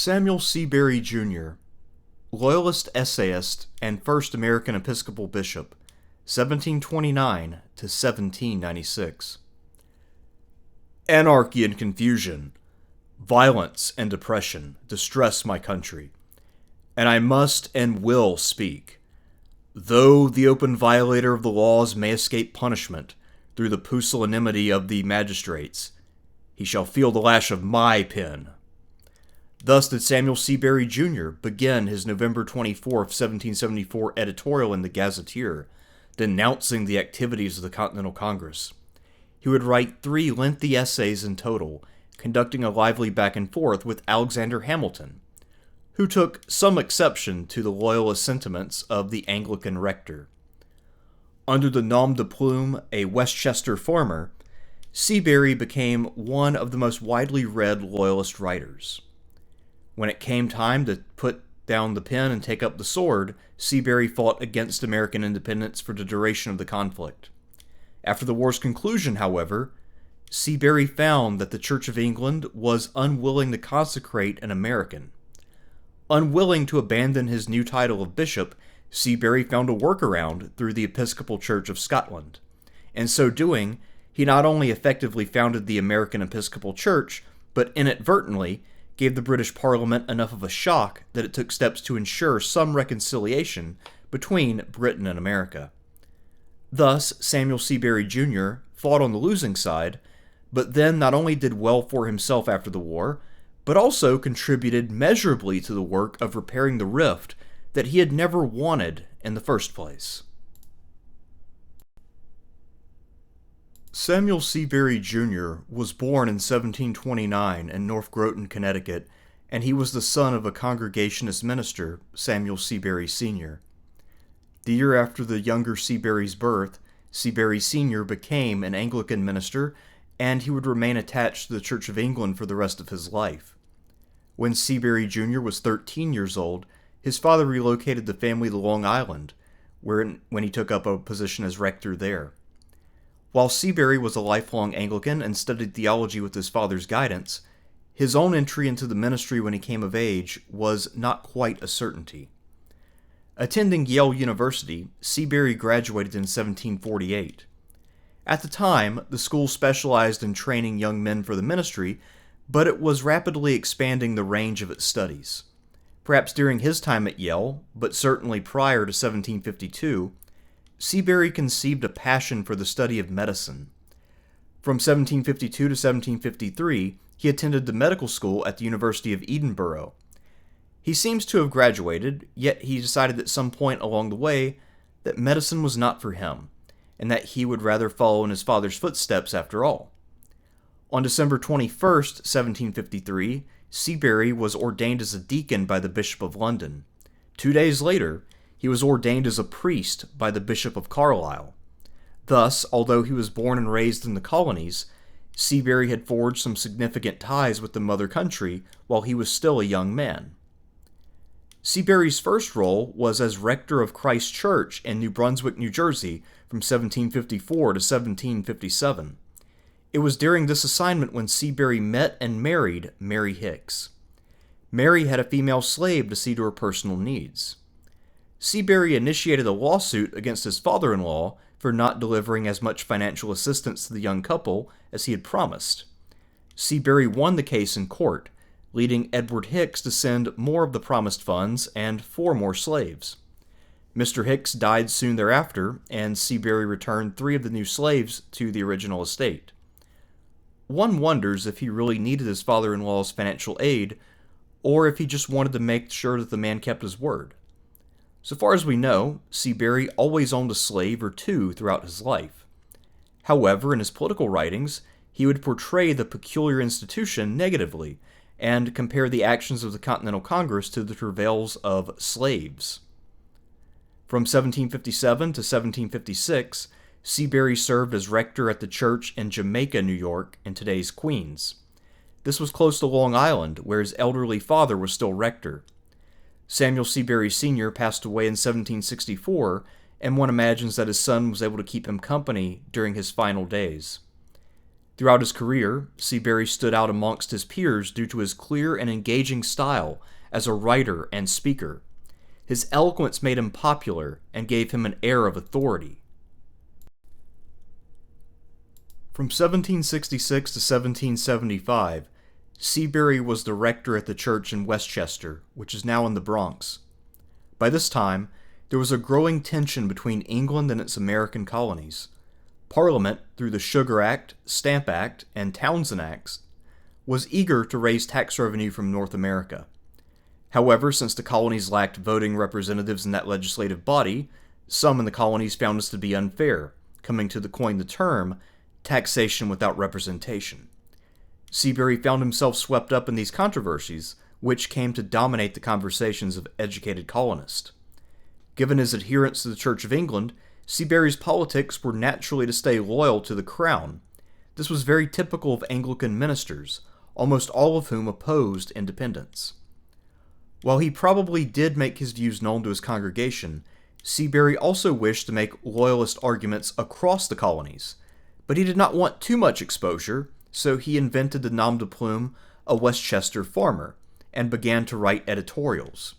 Samuel Seabury, Jr., Loyalist essayist and first American Episcopal bishop, 1729 to 1796. Anarchy and confusion, violence and oppression distress my country, and I must and will speak. Though the open violator of the laws may escape punishment through the pusillanimity of the magistrates, he shall feel the lash of my pen. Thus did Samuel Seabury, Jr. begin his November 24, 1774 editorial in the Gazetteer, denouncing the activities of the Continental Congress. He would write 3 lengthy essays in total, conducting a lively back and forth with Alexander Hamilton, who took some exception to the Loyalist sentiments of the Anglican rector. Under the nom de plume, a Westchester farmer, Seabury became one of the most widely read Loyalist writers. When it came time to put down the pen and take up the sword, Seabury fought against American independence for the duration of the conflict. After the war's conclusion, however, Seabury found that the Church of England was unwilling to consecrate an American. Unwilling to abandon his new title of bishop, Seabury found a workaround through the Episcopal Church of Scotland. In so doing, he not only effectively founded the American Episcopal Church, but inadvertently gave the British Parliament enough of a shock that it took steps to ensure some reconciliation between Britain and America. Thus, Samuel Seabury, Jr. fought on the losing side, but then not only did well for himself after the war, but also contributed measurably to the work of repairing the rift that he had never wanted in the first place. Samuel Seabury, Jr. was born in 1729 in North Groton, Connecticut, and he was the son of a Congregationalist minister, Samuel Seabury, Sr. The year after the younger Seabury's birth, Seabury, Sr. became an Anglican minister, and he would remain attached to the Church of England for the rest of his life. When Seabury, Jr. was 13 years old, his father relocated the family to Long Island, when he took up a position as rector there. While Seabury was a lifelong Anglican and studied theology with his father's guidance, his own entry into the ministry when he came of age was not quite a certainty. Attending Yale University, Seabury graduated in 1748. At the time, the school specialized in training young men for the ministry, but it was rapidly expanding the range of its studies. Perhaps during his time at Yale, but certainly prior to 1752, Seabury conceived a passion for the study of medicine. From 1752 to 1753, he attended the medical school at the University of Edinburgh. He seems to have graduated, yet he decided at some point along the way that medicine was not for him, and that he would rather follow in his father's footsteps after all. On December 21st, 1753, Seabury was ordained as a deacon by the Bishop of London. 2 days later, he was ordained as a priest by the Bishop of Carlisle. Thus, although he was born and raised in the colonies, Seabury had forged some significant ties with the mother country while he was still a young man. Seabury's first role was as rector of Christ Church in New Brunswick, New Jersey, from 1754 to 1757. It was during this assignment when Seabury met and married Mary Hicks. Mary had a female slave to see to her personal needs. Seabury initiated a lawsuit against his father-in-law for not delivering as much financial assistance to the young couple as he had promised. Seabury won the case in court, leading Edward Hicks to send more of the promised funds and 4 more slaves. Mr. Hicks died soon thereafter, and Seabury returned 3 of the new slaves to the original estate. One wonders if he really needed his father-in-law's financial aid, or if he just wanted to make sure that the man kept his word. So far as we know, Seabury always owned a slave or 2 throughout his life. However, in his political writings, he would portray the peculiar institution negatively and compare the actions of the Continental Congress to the travails of slaves. From 1757 to 1756, Seabury served as rector at the church in Jamaica, New York, in today's Queens. This was close to Long Island, where his elderly father was still rector. Samuel Seabury Sr. passed away in 1764, and one imagines that his son was able to keep him company during his final days. Throughout his career, Seabury stood out amongst his peers due to his clear and engaging style as a writer and speaker. His eloquence made him popular and gave him an air of authority. From 1766 to 1775, Seabury was the rector at the church in Westchester, which is now in the Bronx. By this time, there was a growing tension between England and its American colonies. Parliament, through the Sugar Act, Stamp Act, and Townshend Acts, was eager to raise tax revenue from North America. However, since the colonies lacked voting representatives in that legislative body, some in the colonies found this to be unfair, coming to coin the term taxation without representation. Seabury found himself swept up in these controversies, which came to dominate the conversations of educated colonists. Given his adherence to the Church of England, Seabury's politics were naturally to stay loyal to the crown. This was very typical of Anglican ministers, almost all of whom opposed independence. While he probably did make his views known to his congregation, Seabury also wished to make Loyalist arguments across the colonies, but he did not want too much exposure, so he invented the nom de plume, a Westchester farmer, and began to write editorials.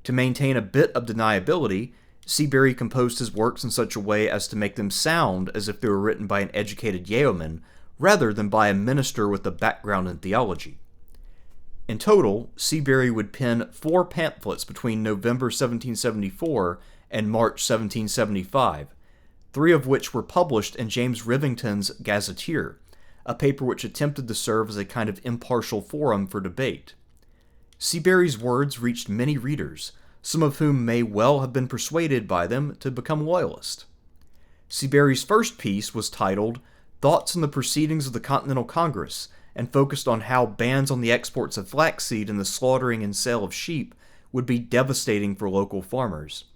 To maintain a bit of deniability, Seabury composed his works in such a way as to make them sound as if they were written by an educated yeoman, rather than by a minister with a background in theology. In total, Seabury would pen 4 pamphlets between November 1774 and March 1775, 3 of which were published in James Rivington's Gazetteer, a paper which attempted to serve as a kind of impartial forum for debate. Seabury's words reached many readers, some of whom may well have been persuaded by them to become Loyalist. Seabury's first piece was titled Thoughts on the Proceedings of the Continental Congress, and focused on how bans on the exports of flaxseed and the slaughtering and sale of sheep would be devastating for local farmers.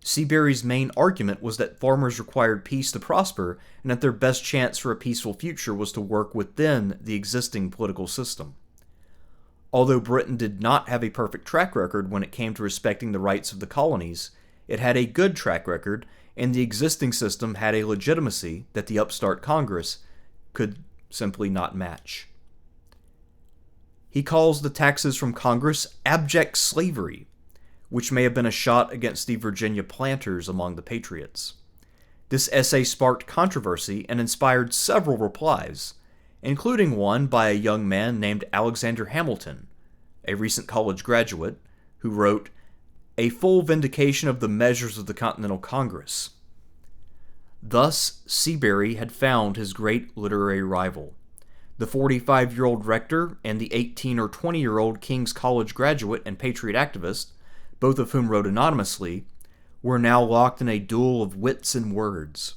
Seabury's main argument was that farmers required peace to prosper, and that their best chance for a peaceful future was to work within the existing political system. Although Britain did not have a perfect track record when it came to respecting the rights of the colonies, it had a good track record, and the existing system had a legitimacy that the upstart Congress could simply not match. He calls the taxes from Congress abject slavery, which may have been a shot against the Virginia planters among the Patriots. This essay sparked controversy and inspired several replies, including one by a young man named Alexander Hamilton, a recent college graduate, who wrote, "A full vindication of the measures of the Continental Congress." Thus, Seabury had found his great literary rival. The 45-year-old rector and the 18 or 20-year-old King's College graduate and patriot activist, both of whom wrote anonymously, were now locked in a duel of wits and words.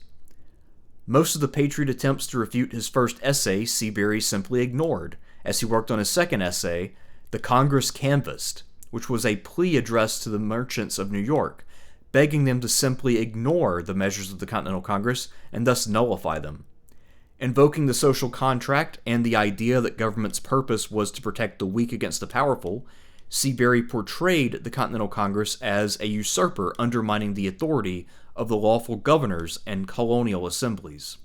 Most of the patriot attempts to refute his first essay Seabury simply ignored, as he worked on his second essay, The Congress Canvassed, which was a plea addressed to the merchants of New York, begging them to simply ignore the measures of the Continental Congress and thus nullify them. Invoking the social contract and the idea that government's purpose was to protect the weak against the powerful, Seabury portrayed the Continental Congress as a usurper undermining the authority of the lawful governors and colonial assemblies.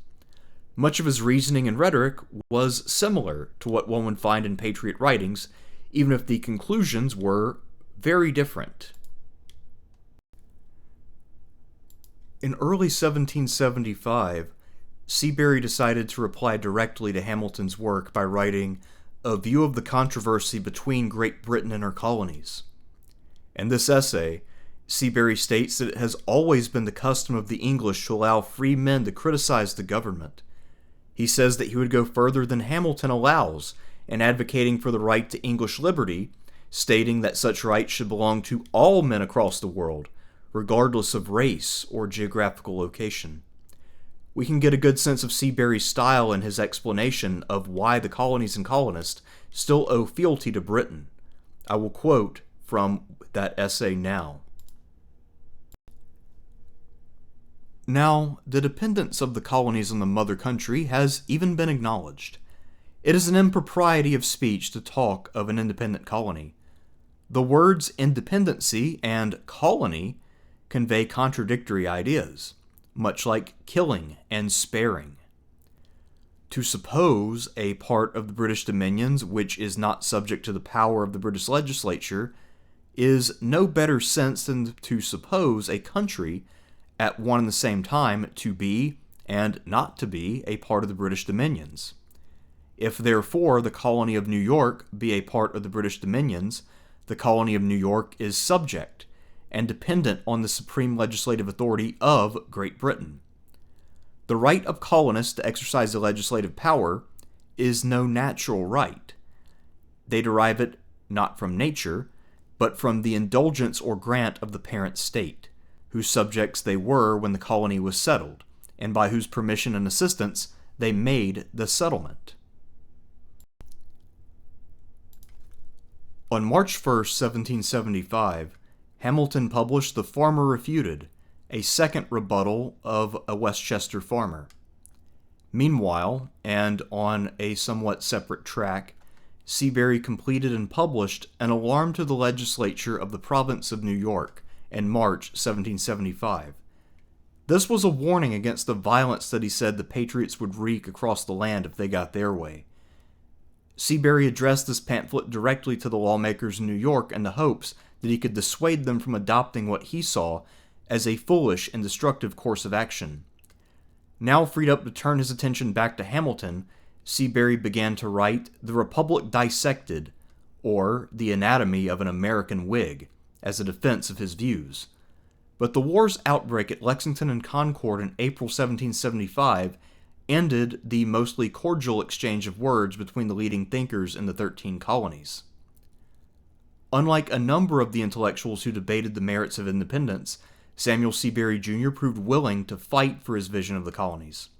Much of his reasoning and rhetoric was similar to what one would find in patriot writings, even if the conclusions were very different. In early 1775, Seabury decided to reply directly to Hamilton's work by writing A View of the Controversy Between Great Britain and Her Colonies. In this essay, Seabury states that it has always been the custom of the English to allow free men to criticize the government. He says that he would go further than Hamilton allows in advocating for the right to English liberty, stating that such rights should belong to all men across the world, regardless of race or geographical location. We can get a good sense of Seabury's style in his explanation of why the colonies and colonists still owe fealty to Britain. I will quote from that essay now. Now, the dependence of the colonies on the mother country has even been acknowledged. It is an impropriety of speech to talk of an independent colony. The words independency and colony convey contradictory ideas, much like killing and sparing. To suppose a part of the British dominions which is not subject to the power of the British legislature is no better sense than to suppose a country at one and the same time to be and not to be a part of the British dominions. If therefore the colony of New York be a part of the British dominions, the colony of New York is subject and dependent on the supreme legislative authority of Great Britain. The right of colonists to exercise the legislative power is no natural right. They derive it not from nature, but from the indulgence or grant of the parent state, whose subjects they were when the colony was settled, and by whose permission and assistance they made the settlement. On March 1st, 1775, Hamilton published The Farmer Refuted, a second rebuttal of a Westchester farmer. Meanwhile, and on a somewhat separate track, Seabury completed and published an alarm to the legislature of the province of New York in March 1775. This was a warning against the violence that he said the Patriots would wreak across the land if they got their way. Seabury addressed this pamphlet directly to the lawmakers in New York in the hopes that he could dissuade them from adopting what he saw as a foolish and destructive course of action. Now freed up to turn his attention back to Hamilton, Seabury began to write The Republic Dissected, or The Anatomy of an American Whig, as a defense of his views. But the war's outbreak at Lexington and Concord in April 1775 ended the mostly cordial exchange of words between the leading thinkers in the 13 colonies. Unlike a number of the intellectuals who debated the merits of independence, Samuel Seabury Jr. proved willing to fight for his vision of the colonies.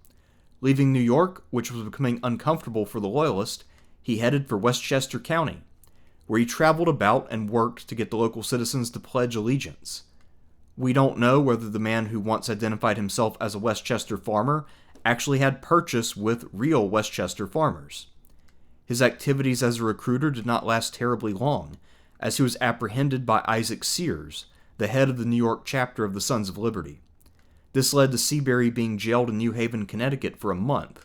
Leaving New York, which was becoming uncomfortable for the Loyalists, he headed for Westchester County, where he traveled about and worked to get the local citizens to pledge allegiance. We don't know whether the man who once identified himself as a Westchester farmer actually had purchase with real Westchester farmers. His activities as a recruiter did not last terribly long, as he was apprehended by Isaac Sears, the head of the New York chapter of the Sons of Liberty. This led to Seabury being jailed in New Haven, Connecticut for a month.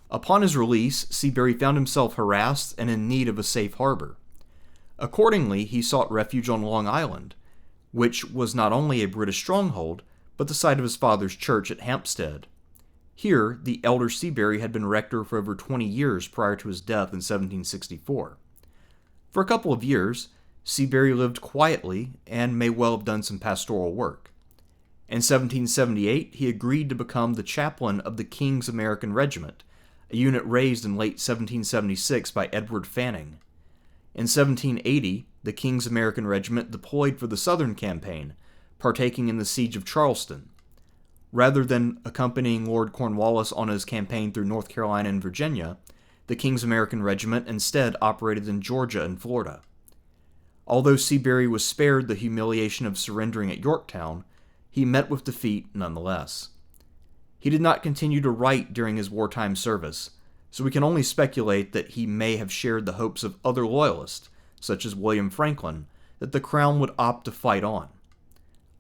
Upon his release, Seabury found himself harassed and in need of a safe harbor. Accordingly, he sought refuge on Long Island, which was not only a British stronghold, but the site of his father's church at Hampstead. Here, the elder Seabury had been rector for over 20 years prior to his death in 1764. For a couple of years, Seabury lived quietly and may well have done some pastoral work. In 1778, he agreed to become the chaplain of the King's American Regiment, a unit raised in late 1776 by Edward Fanning. In 1780, the King's American Regiment deployed for the Southern Campaign, partaking in the siege of Charleston. Rather than accompanying Lord Cornwallis on his campaign through North Carolina and Virginia, the King's American Regiment instead operated in Georgia and Florida. Although Seabury was spared the humiliation of surrendering at Yorktown, he met with defeat nonetheless. He did not continue to write during his wartime service, so we can only speculate that he may have shared the hopes of other Loyalists, such as William Franklin, that the Crown would opt to fight on.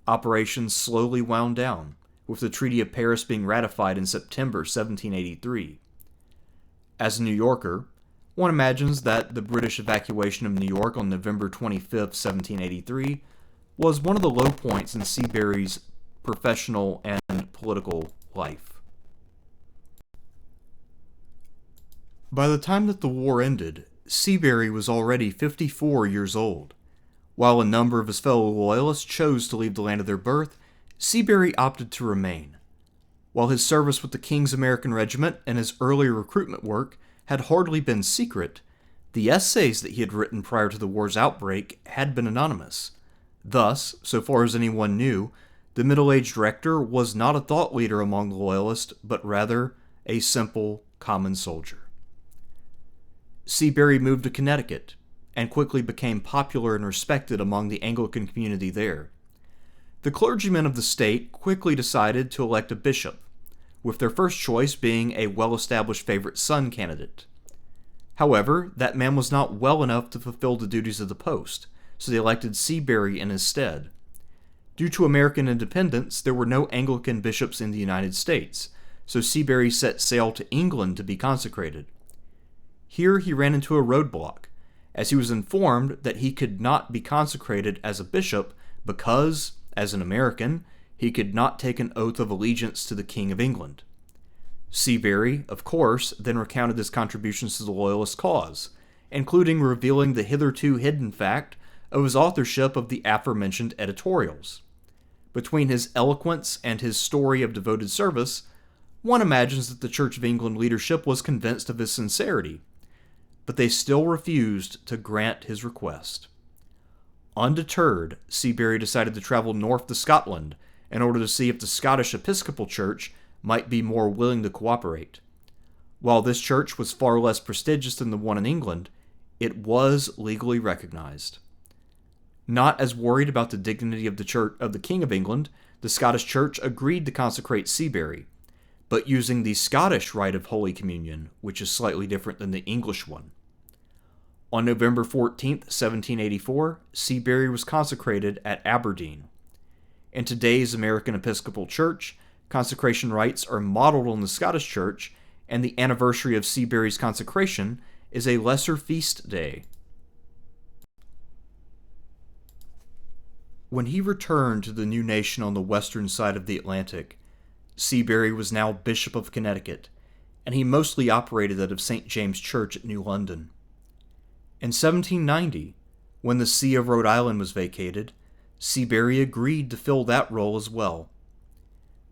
Operations slowly wound down, with the Treaty of Paris being ratified in September 1783. As a New Yorker, one imagines that the British evacuation of New York on November 25, 1783, was one of the low points in Seabury's professional and political life. By the time that the war ended, Seabury was already 54 years old. While a number of his fellow Loyalists chose to leave the land of their birth, Seabury opted to remain. While his service with the King's American Regiment and his earlier recruitment work had hardly been secret, the essays that he had written prior to the war's outbreak had been anonymous. Thus, so far as anyone knew, the middle-aged rector was not a thought leader among the Loyalists, but rather a simple, common soldier. Seabury moved to Connecticut, and quickly became popular and respected among the Anglican community there. The clergymen of the state quickly decided to elect a bishop, with their first choice being a well-established favorite son candidate. However, that man was not well enough to fulfill the duties of the post, so they elected Seabury in his stead. Due to American independence, there were no Anglican bishops in the United States, so Seabury set sail to England to be consecrated. Here he ran into a roadblock, as he was informed that he could not be consecrated as a bishop because, as an American, he could not take an oath of allegiance to the King of England. Seabury, of course, then recounted his contributions to the Loyalist cause, including revealing the hitherto hidden fact of his authorship of the aforementioned editorials. Between his eloquence and his story of devoted service, one imagines that the Church of England leadership was convinced of his sincerity, but they still refused to grant his request. Undeterred, Seabury decided to travel north to Scotland in order to see if the Scottish Episcopal Church might be more willing to cooperate. While this church was far less prestigious than the one in England, it was legally recognized. Not as worried about the dignity of the King of England, the Scottish Church agreed to consecrate Seabury, but using the Scottish rite of Holy Communion, which is slightly different than the English one. On November 14, 1784, Seabury was consecrated at Aberdeen. In today's American Episcopal Church, consecration rites are modeled on the Scottish Church, and the anniversary of Seabury's consecration is a lesser feast day. When he returned to the new nation on the western side of the Atlantic, Seabury was now Bishop of Connecticut, and he mostly operated out of St. James Church at New London. In 1790, when the See of Rhode Island was vacated, Seabury agreed to fill that role as well.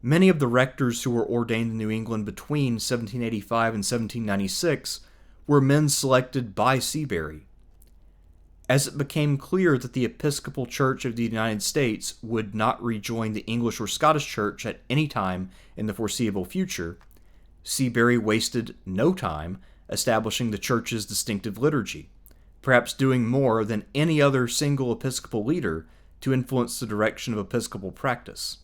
Many of the rectors who were ordained in New England between 1785 and 1796 were men selected by Seabury. As it became clear that the Episcopal Church of the United States would not rejoin the English or Scottish Church at any time in the foreseeable future, Seabury wasted no time establishing the Church's distinctive liturgy, perhaps doing more than any other single Episcopal leader to influence the direction of Episcopal practice.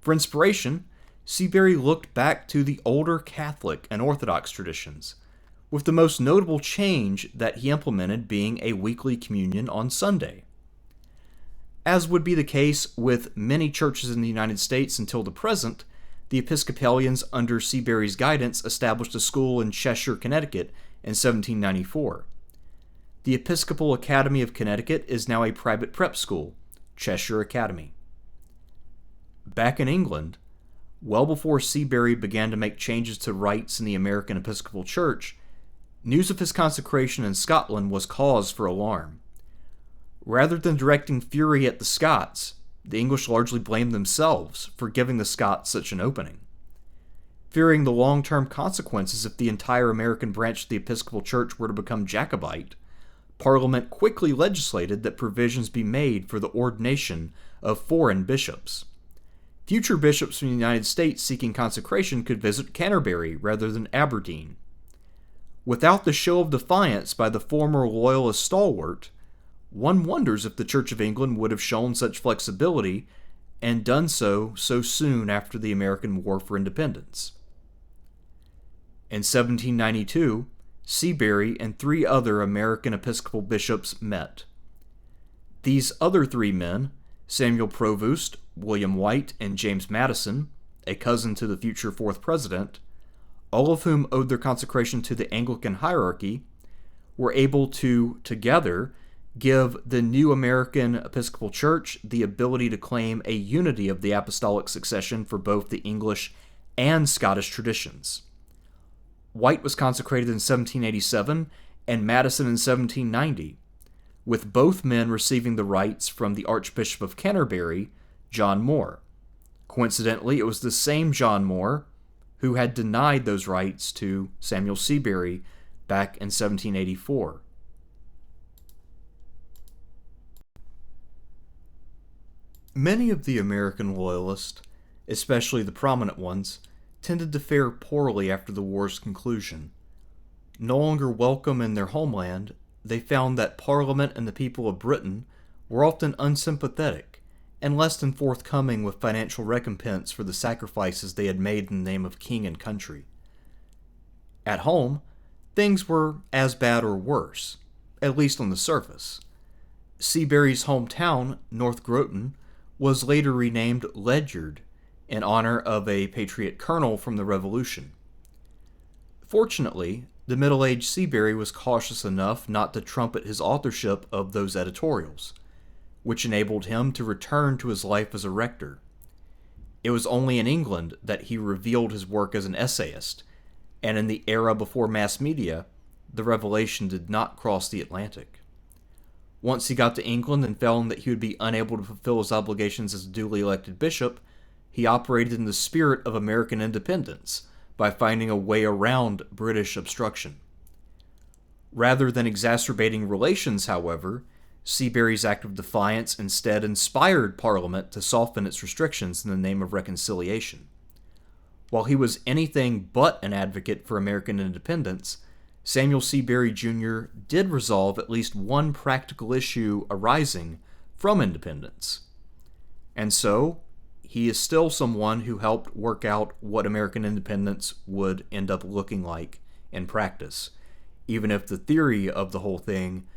For inspiration, Seabury looked back to the older Catholic and Orthodox traditions, with the most notable change that he implemented being a weekly communion on Sunday. As would be the case with many churches in the United States until the present, the Episcopalians under Seabury's guidance established a school in Cheshire, Connecticut in 1794. The Episcopal Academy of Connecticut is now a private prep school, Cheshire Academy. Back in England, well before Seabury began to make changes to rites in the American Episcopal Church, news of his consecration in Scotland was cause for alarm. Rather than directing fury at the Scots, the English largely blamed themselves for giving the Scots such an opening. Fearing the long-term consequences if the entire American branch of the Episcopal Church were to become Jacobite, Parliament quickly legislated that provisions be made for the ordination of foreign bishops. Future bishops from the United States seeking consecration could visit Canterbury rather than Aberdeen. Without the show of defiance by the former Loyalist stalwart, one wonders if the Church of England would have shown such flexibility and done so soon after the American War for Independence. In 1792, Seabury and 3 other American Episcopal bishops met. These other 3 men, Samuel Provoost, William White, and James Madison, a cousin to the future 4th president, all of whom owed their consecration to the Anglican hierarchy, were able to, together, give the new American Episcopal Church the ability to claim a unity of the apostolic succession for both the English and Scottish traditions. White was consecrated in 1787 and Madison in 1790, with both men receiving the rites from the Archbishop of Canterbury, John Moore. Coincidentally, it was the same John Moore who had denied those rights to Samuel Seabury back in 1784. Many of the American Loyalists, especially the prominent ones, tended to fare poorly after the war's conclusion. No longer welcome in their homeland, they found that Parliament and the people of Britain were often unsympathetic and less than forthcoming with financial recompense for the sacrifices they had made in the name of king and country. At home, things were as bad or worse, at least on the surface. Seabury's hometown, North Groton, was later renamed Ledyard, in honor of a patriot colonel from the Revolution. Fortunately, the middle-aged Seabury was cautious enough not to trumpet his authorship of those editorials, which enabled him to return to his life as a rector. It was only in England that he revealed his work as an essayist, and in the era before mass media, the revelation did not cross the Atlantic. Once he got to England and found that he would be unable to fulfill his obligations as a duly elected bishop, he operated in the spirit of American independence by finding a way around British obstruction. Rather than exacerbating relations, however, Seabury's act of defiance instead inspired Parliament to soften its restrictions in the name of reconciliation. While he was anything but an advocate for American independence, Samuel Seabury Jr. did resolve at least one practical issue arising from independence. And so, he is still someone who helped work out what American independence would end up looking like in practice, even if the theory of the whole thing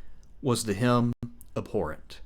was to him abhorrent.